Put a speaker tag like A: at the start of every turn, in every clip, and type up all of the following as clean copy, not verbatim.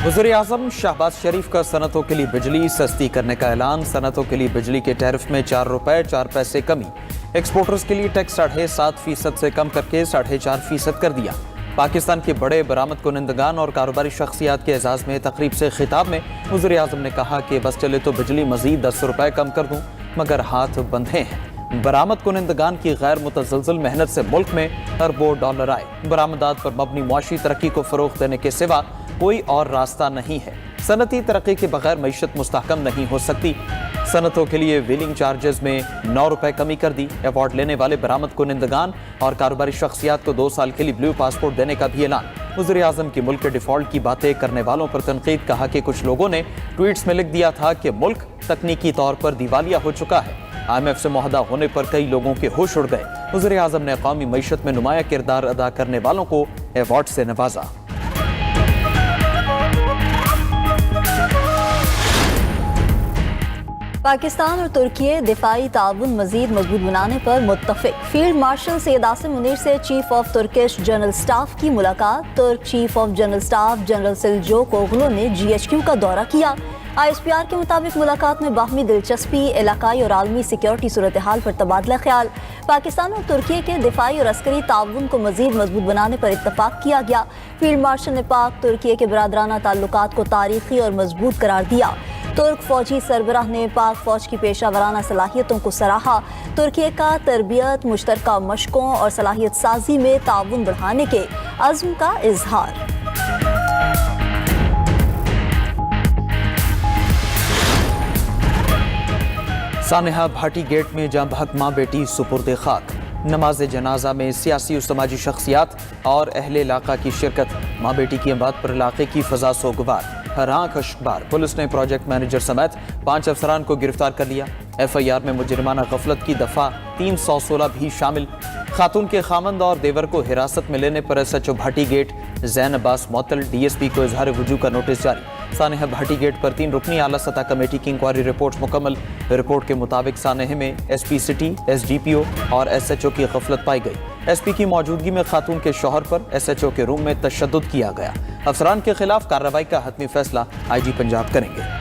A: वज़ीर आज़म शहबाज शरीफ का सनतों के लिए बिजली सस्ती करने का ऐलान। सनतों के लिए बिजली के टैरिफ में 4 रुपए 4 पैसे कमी। एक्सपोर्टर्स के लिए टैक्स 7.5% से कम करके 4.5% कर दिया। पाकिस्तान के बड़े बरामद कुनिंदगान और कारोबारी शख्सियात के एजाज़ में तकरीब से खिताब में वज़ीर आज़म ने कहा कि बस चले तो बिजली मज़ीद 10 रुपए कम कर दूँ, मगर हाथ बंधे हैं। बरामद कुनिंदगान की गैर मुतज़लज़ल मेहनत से मुल्क में अरबों डॉलर आए। बरामदात पर मबनी मुआशी तरक्की को फ़रोग़ देने के सिवा कोई और रास्ता नहीं है। सनती तरक्की के बगैर मईशत मुस्तहकम नहीं हो सकती। सनतों के लिए व्हीलिंग चार्जेस में 9 रुपए कमी कर दी। अवार्ड लेने वाले बरामद कुनिंदगान और कारोबारी शख्सियात को 2 साल के लिए ब्लू पासपोर्ट देने का भी ऐलान। वज़ीर आज़म की मुल्क के डिफ़ॉल्ट की बातें करने वालों पर तनकीद। कहा कि कुछ लोगों ने ट्वीट्स में लिख दिया था कि मुल्क तकनीकी तौर पर दिवालिया हो चुका है। IMF से मुआहदा होने पर कई लोगों के होश उड़ गए। वज़ीर आज़म ने कौमी मईशत में नुमाया किरदार अदा करने वालों को अवार्ड से नवाजा।
B: पाकिस्तान और तुर्की दिफाई ताउन मजीद मजबूत बनाने पर मुत्तफिक। फील्ड मार्शल सैयद आसिम मुनीर से chief of Turkish general staff की मुलाकात। तुर्क chief of general staff general Selcuk Oglu ने GHQ का दौरा किया। ISPR के मुताबिक मुलाकात में बाहमी दिलचस्पी, इलाकाई और आलमी सिक्योरिटी सूरत हाल पर तबादला ख्याल। पाकिस्तान और तुर्की के दिफाई और अस्करी ताउन को मजीद मजबूत बनाने पर इत्तफाक किया गया। फील्ड मार्शल ने पाक तुर्की के बरादराना ताल्लुकात को तारीखी और मजबूत करार दिया। तुर्क फौजी सरबराह ने पाक फौज की पेशा वराना सलाहियतों को सराहा। तुर्की का तरबियत, मुश्तरका मशकों और सलाहियत साजी में ताउन बढ़ाने के अज़्म का इजहार।
A: सानेहा भाटी गेट में जहाँ बहक माँ बेटी सुपुर्द खाक। नमाज जनाजा में सियासी और समाजी शख्सियात और अहले इलाका की शिरकत। माँ बेटी की अमवात पर इलाके की फजा सोगवार, हर आंख अश्कबार। पुलिस ने प्रोजेक्ट मैनेजर समेत 5 अफसरान को गिरफ्तार कर लिया। FIR में मुजरिमाना गफलत की दफ़ा 316 भी शामिल। खातून के खामंद और देवर को हिरासत में लेने पर SHO भाटी गेट ज़ैन अब्बास मुअत्तल DSP को इजहार वजू का नोटिस जारी। सानेहा भाटी गेट पर 3 रुकनी आला सतह कमेटी की इंक्वायरी रिपोर्ट मुकम्मल। रिपोर्ट के मुताबिक सानेह में SP सिटी, SDPO और SHO की गफलत पाई गई। SP की मौजूदगी में खातून के शौहर पर SHO के रूम में तशद्दुद किया गया। अफसरान के खिलाफ कार्रवाई का हतमी फैसला IG पंजाब करेंगे।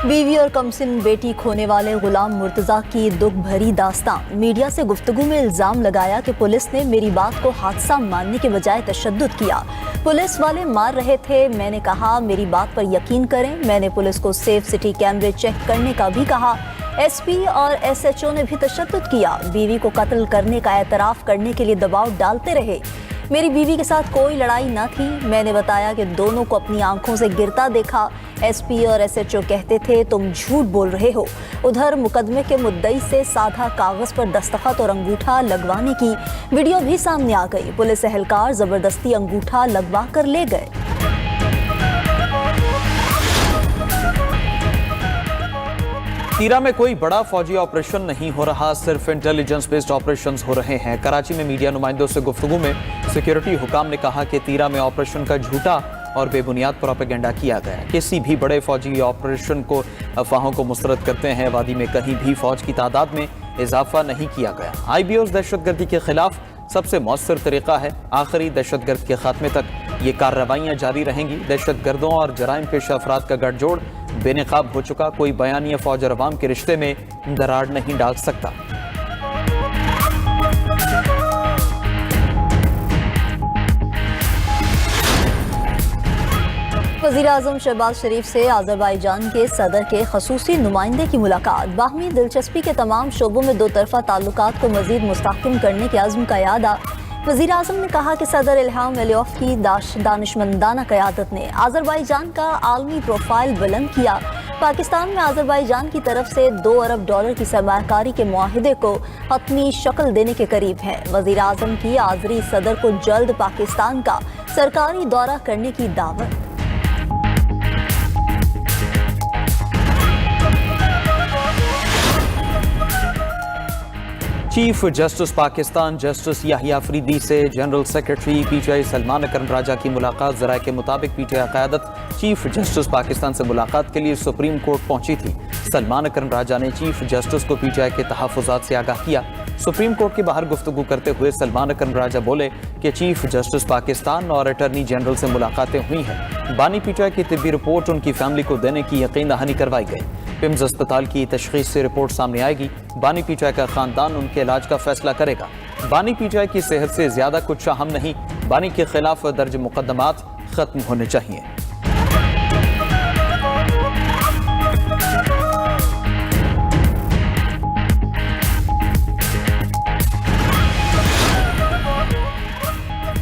B: बीवी और कमसिन बेटी खोने वाले गुलाम मुर्तज़ा की दुख भरी दास्तान। मीडिया से गुफ्तगू में इल्ज़ाम लगाया कि पुलिस ने मेरी बात को हादसा मानने के बजाय तशद्दुद किया। पुलिस वाले मार रहे थे, मैंने कहा मेरी बात पर यकीन करें। मैंने पुलिस को सेफ सिटी कैमरे चेक करने का भी कहा। SP और SHO ने भी तशद्दुद किया। बीवी को कत्ल करने का एतराफ़ करने के लिए दबाव डालते रहे। मेरी बीवी के साथ कोई लड़ाई न थी। मैंने बताया कि दोनों को अपनी आंखों से गिरता देखा। SP और SHO कहते थे तुम झूठ बोल रहे हो। उधर मुकदमे के मुद्दई से साधा कागज पर दस्तखत और अंगूठा लगवाने की वीडियो भी सामने आ गई। पुलिस एहलकार जबरदस्ती अंगूठा लगवा कर ले गए।
A: तीरा में कोई बड़ा फौजी ऑपरेशन नहीं हो रहा, सिर्फ इंटेलिजेंस बेस्ड ऑपरेशंस हो रहे हैं। कराची में मीडिया नुमाइंदों से गुफ्तगू में सिक्योरिटी हुकाम ने कहा कि तीरा में ऑपरेशन का झूठा और बेबुनियाद प्रोपेगेंडा किया गया। किसी भी बड़े फौजी ऑपरेशन को अफवाहों को मुस्तरद करते हैं। वादी में कहीं भी फौज की तादाद में इजाफा नहीं किया गया। IBOs दहशतगर्दी के खिलाफ सबसे मौसर तरीका है। आखिरी दहशतगर्द के खात्मे तक ये कार्रवाइयाँ जारी रहेंगी। दहशतगर्दों और जराइम पेशा अफराद का गठजोड़ बेनकाब हो चुका। कोई बयानिया फौज और अवाम के रिश्ते में दरार नहीं डाल सकता।
B: वज़ीर आज़म शहबाज शरीफ से आज़रबाईजान के सदर के खसूसी नुमाइंदे की मुलाकात। बाहमी दिलचस्पी के तमाम शोबों में 2 तरफ़ा ताल्लुकात को मज़ीद मुस्तहकम करने के अज़्म का यादा। वज़ीर आज़म ने कहा कि सदर इल्हाम अलियफ की दानिशमंदाना क़यादत ने आज़रबाईजान का आलमी प्रोफाइल बुलंद किया। पाकिस्तान में आज़रबाईजान की तरफ से $2 अरब की सरमायाकारी के मुआहिदे को हतमी शक्ल देने के करीब है। वज़ीर आज़म की आज़री सदर को जल्द पाकिस्तान का सरकारी दौरा करने की दावत।
A: Chief justice Pakistan justice Yahya Afridi से जनरल सेक्रेटरी पीटीआई सलमान अकरम राजा की मुलाकात। ज़राए के मुताबिक पीटीआई क़यादत चीफ जस्टिस पाकिस्तान से मुलाकात के लिए सुप्रीम कोर्ट पहुंची थी। सलमान अकरम राजा ने चीफ जस्टिस को पीटीआई के तहफ़्फ़ुज़ात से आगाह किया। सुप्रीम कोर्ट के बाहर गुफ्तगू करते हुए सलमान अकरम राजा बोले कि चीफ जस्टिस पाकिस्तान और अटर्नी जनरल से मुलाकातें हुई हैं। बानी पीटीआई की तिब्बी रिपोर्ट उनकी फैमिली को देने की यकीन दहानी करवाई गई। पिम्स अस्पताल की तशख़ीस से रिपोर्ट सामने आएगी। बानी पीटीआई का खानदान उनके इलाज का फैसला करेगा। बानी पीटीआई की सेहत से ज्यादा कुछ अहम नहीं। बानी के खिलाफ दर्ज मुकदमात खत्म होने चाहिए।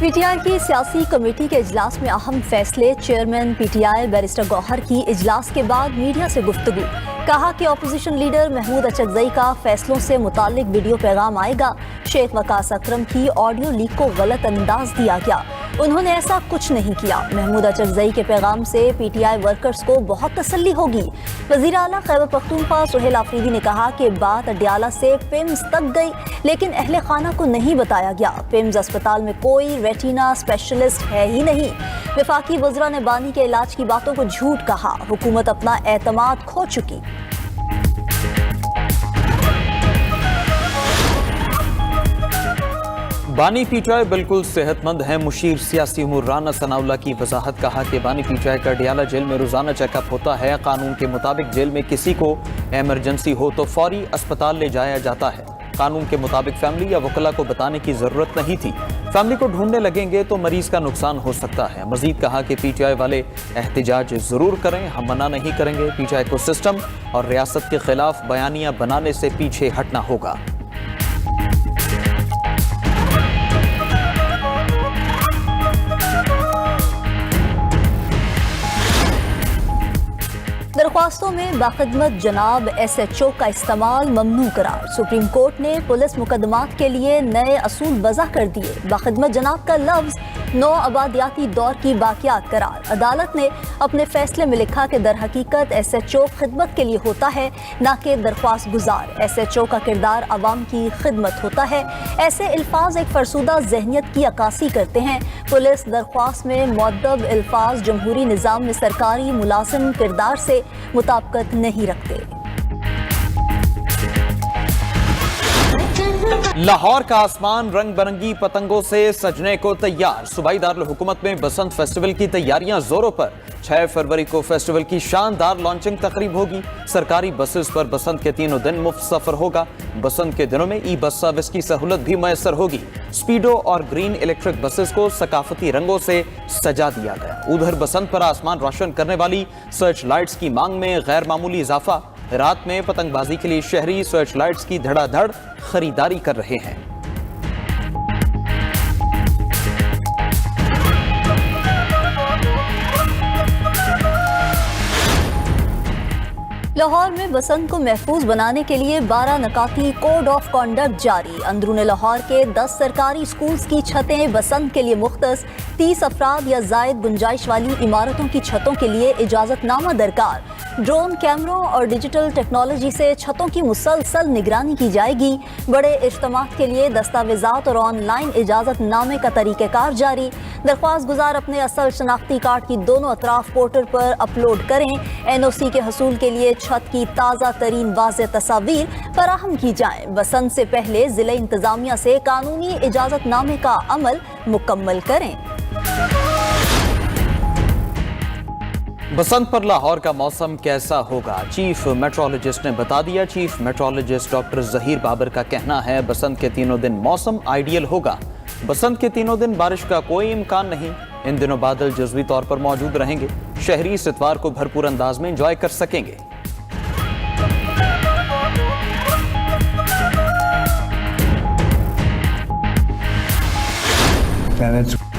B: पीटीआई की सियासी कमेटी के इजलास में अहम फैसले। चेयरमैन पीटीआई बैरिस्टर गौहर की इजलास के बाद मीडिया से गुफ्तगू। कहा कि अपोजिशन लीडर महमूद अचकजई का फैसलों से मुतालिक वीडियो पैगाम आएगा। शेख वकास अकरम की ऑडियो लीक को गलत अंदाज दिया गया। उन्होंने ऐसा कुछ नहीं किया। महमूद अचकजई के पैगाम से पीटीआई वर्कर्स को बहुत तसल्ली होगी। वज़ीर आला खैबर पख्तूनख्वा सुहेल आफरीदी ने कहा कि बात अडयाला से पिम्स तक गई, लेकिन अहले खाना को नहीं बताया गया। पिम्स अस्पताल में कोई रेटिना स्पेशलिस्ट है ही नहीं। वफाकी वज़रा ने बानी के इलाज की बातों को झूठ कहा। हुकूमत अपना एतमाद खो चुकी।
A: बानी पीटीआई बिल्कुल सेहतमंद है। मुशीर सियासी उमूर राना सनाउल्लाह की वजाहत। कहा कि बानी पीटीआई का अडयाला जेल में रोजाना चेकअप होता है। कानून के मुताबिक जेल में किसी को इमरजेंसी हो तो फौरी अस्पताल ले जाया जाता है। कानून के मुताबिक फैमिली या वकला को बताने की जरूरत नहीं थी। फैमिली को ढूंढने लगेंगे तो मरीज का नुकसान हो सकता है। मजीद कहा कि पीटीआई वाले एहतजाज जरूर करें, हम मना नहीं करेंगे। पीटीआई को सिस्टम और रियासत के खिलाफ बयानियां बनाने से पीछे हटना होगा।
B: दरख्वास्तों में बाखिदमत जनाब SHO का इस्तेमाल ममनू करार। सुप्रीम कोर्ट ने पुलिस मुकदमात के लिए नए असूल वज़ा कर दिए। बाखिदमत जनाब का लफ्ज़ नौ आबादियाती दौर की बाकियात करार। अदालत ने अपने फैसले में लिखा कि दर हकीकत SHO खिदमत के लिए होता है, ना कि दरख्वास्त गुजार। SHO का किरदार अवाम की खिदमत होता है। ऐसे अल्फाज एक फरसुदा जहनियत की अक्कासी करते हैं। पुलिस दरख्वास्त में मुअद्दब अल्फाज जमहूरी निज़ाम में सरकारी मुलाजिम किरदार से मुताबिकत नहीं रखते।
A: लाहौर का आसमान रंग बिरंगी पतंगों से सजने को तैयार। सूबाई दारुल हुकूमत में बसंत फेस्टिवल की तैयारियां जोरों पर। 6 फरवरी को फेस्टिवल की शानदार लॉन्चिंग तकरीब होगी। सरकारी बसेस पर बसंत के तीनों दिन मुफ्त सफर होगा। बसंत के दिनों में ई बस सर्विस की सहूलत भी मैसर होगी। स्पीडो और ग्रीन इलेक्ट्रिक बसेस को सकाफती रंगों से सजा दिया गया। उधर बसंत पर आसमान रोशन करने वाली सर्च लाइट्स की मांग में गैर मामूली इजाफा। रात में पतंगबाजी के लिए शहरी सर्च लाइट्स की धड़ाधड़ खरीदारी कर रहे हैं।
B: लाहौर में बसंत को महफूज बनाने के लिए 12 नकाती कोड ऑफ कॉन्डक्ट जारी। अंदरून लाहौर के 10 सरकारी स्कूल्स की छतें बसंत के लिए मुख्तस। 30 अफराद या जायद गुंजाइश वाली इमारतों की छतों के लिए इजाजतनामा दरकार। ड्रोन कैमरों और डिजिटल टेक्नोलॉजी से छतों की मुसलसल निगरानी की जाएगी। बड़े इज्तिमात के लिए दस्तावेजात और ऑनलाइन इजाजतनामे का तरीक़ेकार जारी। दरख्वास्त गुजार अपने असल शनाख्ती कार्ड की दोनों अतराफ पोर्टल पर अपलोड करें। NOC के हसूल के लिए छत की ताज़ा तरीन वाज़ेह तस्वीर फराहम की जाए। बसंत से पहले जिले इंतजामिया से कानूनी इजाजतनामे का अमल मुकम्मल करें।
A: बसंत पर लाहौर का मौसम कैसा होगा, चीफ मेट्रोलॉजिस्ट ने बता दिया। Chief meteorologist doctor Zaheer Babar का कहना है बसंत के तीनों दिन मौसम आइडियल होगा। बसंत के तीनों दिन बारिश का कोई इम्कान नहीं। इन दिनों बादल जज़वी तौर पर मौजूद रहेंगे। शहरी इस इतवार को भरपूर अंदाज में एंजॉय कर सकेंगे।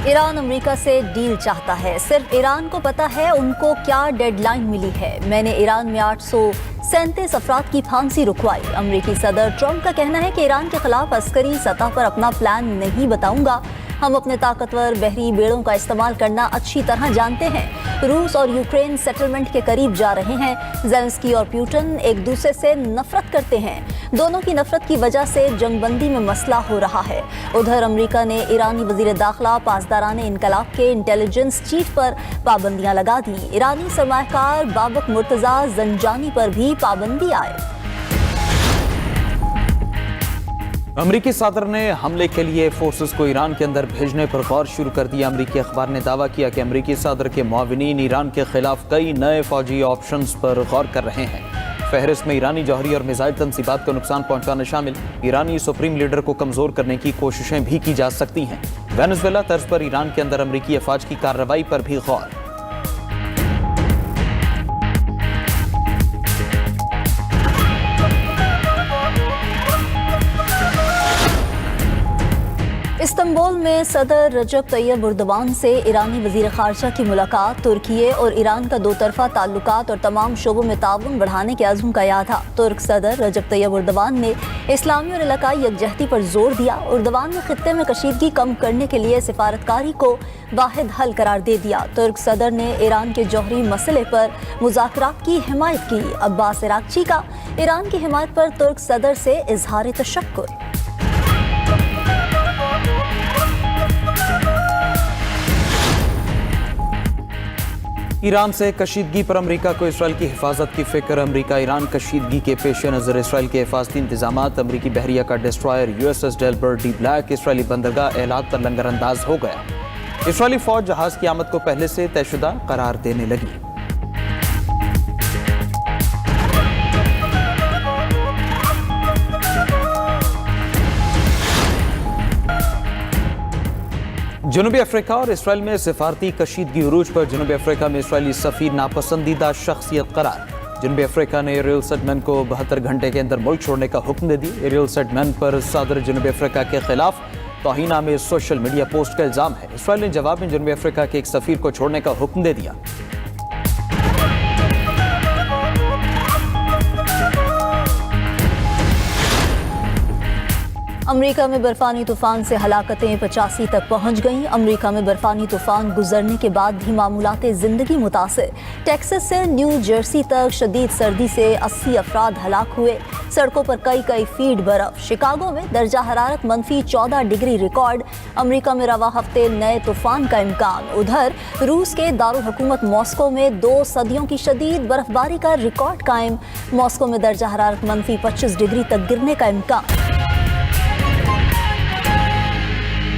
B: ईरान अमेरिका से डील चाहता है। सिर्फ ईरान को पता है उनको क्या डेडलाइन मिली है। मैंने ईरान में 837 अफराद की फांसी रुकवाई। अमेरिकी सदर ट्रंप का कहना है कि ईरान के खिलाफ अस्करी सतह पर अपना प्लान नहीं बताऊंगा। हम अपने ताकतवर बहरी बेड़ों का इस्तेमाल करना अच्छी तरह जानते हैं। रूस और यूक्रेन सेटलमेंट के करीब जा रहे हैं। ज़ेलेंस्की और पुतिन एक दूसरे से नफरत करते हैं। दोनों की नफरत की वजह से जंगबंदी में मसला हो रहा है। उधर अमेरिका ने ईरानी वजीर दाखिला पासदाराने इनकलाब के इंटेलिजेंस चीफ पर पाबंदियां लगा दी। ईरानी सरमायाकार बाबक मुर्तजा जंजानी पर भी पाबंदी आए।
A: अमरीकी सदर ने हमले के लिए फोर्सेस को ईरान के अंदर भेजने पर गौर शुरू कर दिया। अमरीकी अखबार ने दावा किया कि अमरीकी सदर के मुआविनीन ईरान के खिलाफ कई नए फौजी ऑप्शंस पर गौर कर रहे हैं। फहरिस्त में ईरानी जौहरी और मिसाइल तनसीबात को नुकसान पहुंचाना शामिल। ईरानी सुप्रीम लीडर को कमजोर करने की कोशिशें भी की जा सकती हैं। वेनेजुएला तर्ज पर ईरान के अंदर अमरीकी अफवाज की कार्रवाई पर भी गौर।
B: इस्तांबुल में सदर रजब तैयब एर्दोगान से ईरानी वजीर खारजा की मुलाकात तुर्की और ईरान का दो तरफा ताल्लुकात और तमाम शोबों में ताउन बढ़ाने के अज़्म का यादा। तुर्क सदर रजब तैयब एर्दोगान ने इस्लामी और इलाकाई यकजहती पर जोर दिया। एर्दोगान ने खित्ते में कशीदगी कम करने के लिए सिफारतकारी को वाहिद हल करार दे दिया। तुर्क सदर ने ईरान के जौहरी मसले पर मुज़ाकरात की हिमायत की। अब्बास इराक़ची का ईरान की हिमायत पर तुर्क सदर से इजहार तशक्कुर।
A: ईरान से कशीदगी पर अमरीका को इसराइल की हिफाजत की फिक्र। अमरीका ईरान कशीदगी के पेश नज़र इसराइल के हिफाजती इंतजामात। अमरीकी बहरिया का destroyer USS Delbert D black Israeli बंदरगाह एलात पर लंगर अंदाज हो गया। इसराइली फौज जहाज की आमद को पहले से तयशुदा करार देने लगी। जनूबी अफ्रीका और इसराइल में सिफारती कशीदगी उरूज पर। जनूबी अफ्रीका में इसराइली सफीर नापसंदीदा शख्सियत करार। जनूबी अफ्रीका ने एरियल सेडमैन को 72 घंटे के अंदर मुल्क छोड़ने का हुक्म दे दिया। एरियल सेडमैन पर सदर जनूबी अफ्रीका के खिलाफ तौहीन में सोशल मीडिया पोस्ट का इल्जाम है। इसराइल ने जवाब में जनूबी अफ्रीका के एक सफीर को छोड़ने का हुक्म दे दिया।
B: अमेरिका में बर्फानी तूफान से हलाकतें 85 तक पहुंच गईं। अमेरिका में बर्फानी तूफान गुजरने के बाद भी मामूलाते ज़िंदगी मुतासिर। टेक्सास से न्यू जर्सी तक शदीद सर्दी से 80 अफराद हलाक हुए। सड़कों पर कई फीट बर्फ। शिकागो में दर्जा हरारत -14 डिग्री रिकॉर्ड। अमेरिका में रवा हफ्ते नए तूफान का इम्कान। उधर रूस के दारुल हुकूमत मॉस्को में 2 सदियों की शदीद बर्फबारी का रिकॉर्ड कायम। मॉस्को में दर्जा हरारत -25 डिग्री तक गिरने का इम्कान।